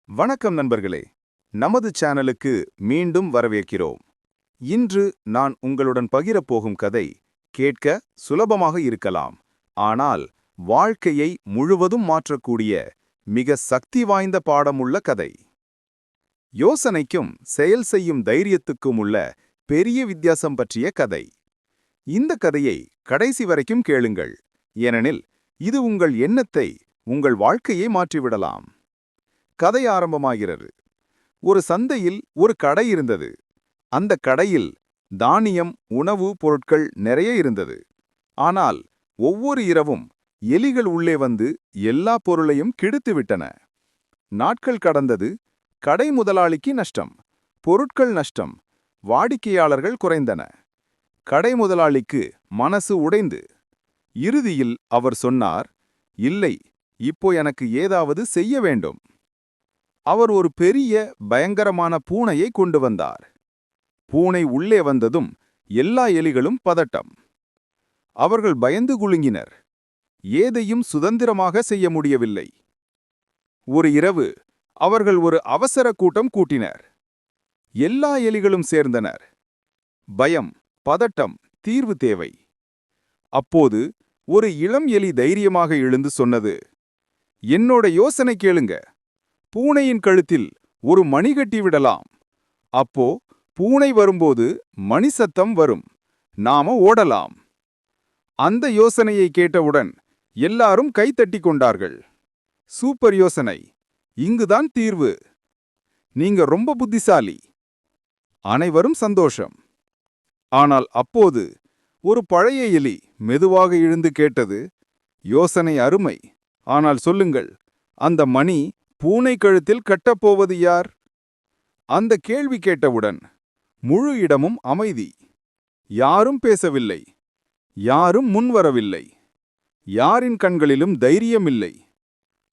வணக்கம் நண்பர்களே, நமது சேனலுக்கு மீண்டும் வரவேற்கிறோம். இன்று நான் உங்களுடன் பகிரப் போகும் கதை கேட்க சுலபமாக இருக்கலாம், ஆனால் வாழ்க்கையை முழுவதும் மாற்றக்கூடிய மிக சக்தி வாய்ந்த பாடமுள்ள கதை. யோசனைக்கும் செயல் செய்யும் தைரியத்துக்கும் உள்ள பெரிய வித்தியாசம் பற்றிய கதை. இந்த கதையை கடைசி வரைக்கும் கேளுங்கள், ஏனெனில் இது உங்கள் எண்ணத்தை, உங்கள் வாழ்க்கையை மாற்றிவிடலாம். கதை ஆரம்பமாகிறது. ஒரு சந்தையில் ஒரு கடை இருந்தது. அந்த கடையில் தானியம், உணவு பொருட்கள் நிறைய இருந்தது. ஆனால் ஒவ்வொரு இரவும் எலிகள் உள்ளே வந்து எல்லா பொருளையும் கிடுத்துவிட்டன. நாட்கள் கடந்தது. கடை முதலாளிக்கு நஷ்டம், பொருட்கள் நஷ்டம், வாடிக்கையாளர்கள் குறைந்தன. கடை முதலாளிக்கு மனசு உடைந்து இறுதியில் அவர் சொன்னார், இல்லை, இப்போ எனக்கு ஏதாவது செய்ய வேண்டும். அவர் ஒரு பெரிய பயங்கரமான பூனையை கொண்டு வந்தார். பூனை உள்ளே வந்ததும் எல்லா எலிகளும் பதட்டம். அவர்கள் பயந்து குலுங்கினர். ஏதையும் சுதந்திரமாக செய்ய முடியவில்லை. ஒரு இரவு அவர்கள் ஒரு அவசர கூட்டம் கூட்டினர். எல்லா எலிகளும் சேர்ந்தனர். பயம், பதட்டம், தீர்வு தேவை. அப்போது ஒரு இளம் எலி தைரியமாக எழுந்து சொன்னது, என்னோட யோசனை கேளுங்க. பூனையின் கழுத்தில் ஒரு மணி கட்டி விடலாம். அப்போ பூனை வரும்போது மணி சத்தம் வரும், நாம ஓடலாம். அந்த யோசனையை கேட்டவுடன் எல்லாரும் கைத்தட்டி கொண்டார்கள். சூப்பர் யோசனை, இங்குதான் தீர்வு. நீங்க ரொம்ப புத்திசாலி. அனைவரும் சந்தோஷம். ஆனால் அப்போது ஒரு பழைய எலி மெதுவாக எழுந்து கேட்டது, யோசனை அருமை, ஆனால் சொல்லுங்கள், அந்த மணி பூனை கழுத்தில் கட்டப்போவது யார்? அந்த கேள்வி கேட்டவுடன் முழு இடமும் அமைதி. யாரும் பேசவில்லை, யாரும் முன்வரவில்லை, யாரின் கண்களிலும் தைரியம் இல்லை.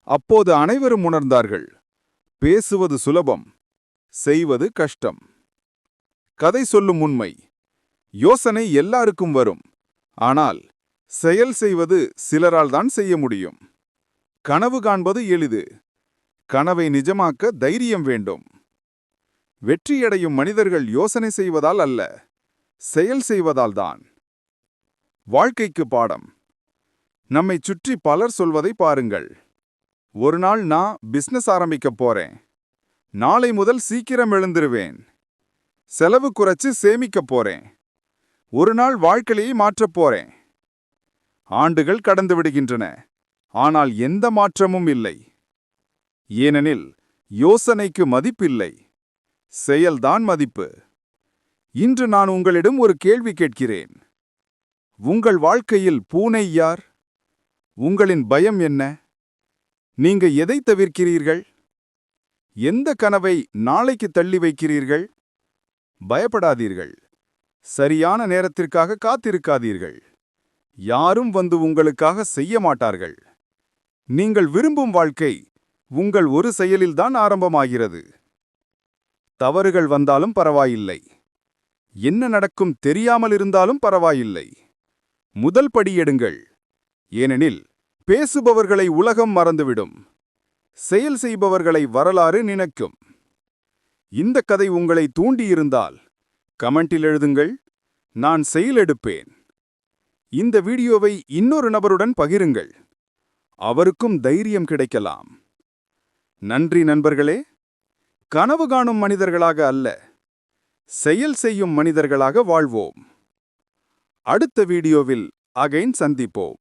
அப்போது அனைவரும் உணர்ந்தார்கள், பேசுவது சுலபம், செய்வது கஷ்டம். கதை சொல்லும் உண்மை, யோசனை எல்லாருக்கும் வரும், ஆனால் செயல் செய்வது சிலரால் தான் செய்ய முடியும். கனவு காண்பது எளிது, கனவை நிஜமாக்க தைரியம் வேண்டும். வெற்றியடையும் மனிதர்கள் யோசனை செய்வதால் அல்ல, செயல் செய்வதால் தான். வாழ்க்கைக்கு பாடம். நம்மை சுற்றி பலர் சொல்வதை பாருங்கள். ஒரு நாள் நான் பிசினஸ் ஆரம்பிக்க போறேன், நாளை முதல் சீக்கிரம் எழுந்திருவேன், செலவு குறைச்சு சேமிக்க போறேன், ஒரு நாள் வாழ்க்கையை மாற்றப் போறேன். ஆண்டுகள் கடந்து விடுகின்றன, ஆனால் எந்த மாற்றமும் இல்லை. ஏனெனில் யோசனைக்கு மதிப்பில்லை, செயல்தான் மதிப்பு. இன்று நான் உங்களிடம் ஒரு கேள்வி கேட்கிறேன். உங்கள் வாழ்க்கையில் பூனை யார்? உங்களின் பயம் என்ன? நீங்க எதை தவிர்க்கிறீர்கள்? எந்த கனவை நாளைக்கு தள்ளி வைக்கிறீர்கள்? பயப்படாதீர்கள். சரியான நேரத்திற்காக காத்திருக்காதீர்கள். யாரும் வந்து உங்களுக்காக செய்ய மாட்டார்கள். நீங்கள் விரும்பும் வாழ்க்கை உங்கள் ஒரு செயலில்தான் ஆரம்பமாகிறது. தவறுகள் வந்தாலும் பரவாயில்லை, என்ன நடக்கும் தெரியாமல் இருந்தாலும் பரவாயில்லை. முதல் படி எடுங்கள், ஏனெனில் பேசுபவர்களை உலகம் மறந்துவிடும், செயல் செய்பவர்களை வரலாறு நினைக்கும். இந்த கதை உங்களை தூண்டியிருந்தால் கமெண்டில் எழுதுங்கள், நான் செயல் எடுப்பேன். இந்த வீடியோவை இன்னொரு நபருடன் பகிருங்கள், அவருக்கும் தைரியம் கிடைக்கலாம். நன்றி நண்பர்களே. கனவு காணும் மனிதர்களாக அல்ல, செயல் செய்யும் மனிதர்களாக வாழ்வோம். அடுத்த வீடியோவில் அகைன் சந்திப்போம்.